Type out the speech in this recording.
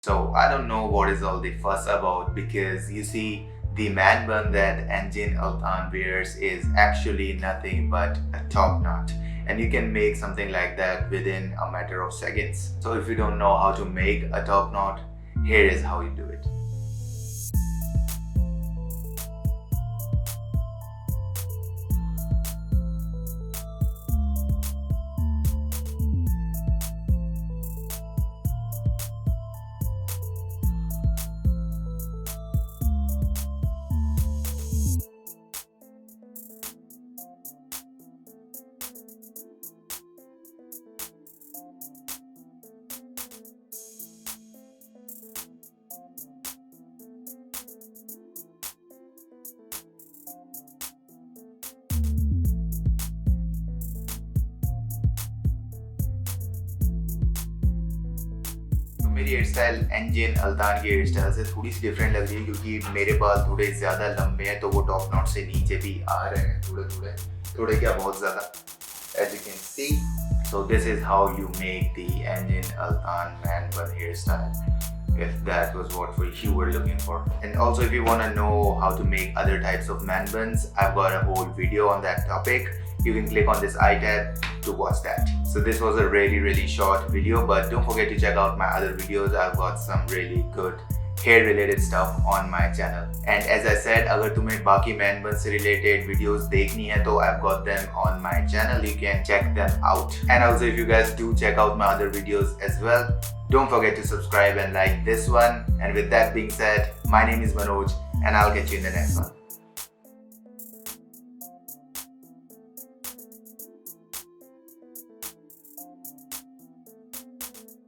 So I don't know what is all the fuss about, because you see, the man bun that Engin Altan wears is actually nothing but a top knot, and you can make something like that within a matter of seconds. So if you don't know how to make a top knot, here is how you do it. मेरी hair style engine अल्तान की hair style से थोड़ी सी different लग रही है, क्योंकि मेरे बाल थोड़े ज़्यादा लंबे हैं, तो वो टॉप नॉट से नीचे भी आ रहे हैं थोड़े क्या बहुत ज़्यादा, as you can see. So this is how you make the Engin Altan man bun hairstyle, if that was what you were looking for. And also, if you want to know how to make other types of man buns, I've got a whole video on that topic. You can click on this I tab to watch that. So this was a really short video, but don't forget to check out my other videos. I've got some really good hair related stuff on my channel. And as I said, अगर तुम्हें बाकी man buns से related videos देखनी है, तो I've got them on my channel. You can check them out. And also, if you guys do check out my other videos as well, don't forget to subscribe and like this one. And with that being said, my name is Manoj, and I'll catch you in the next one.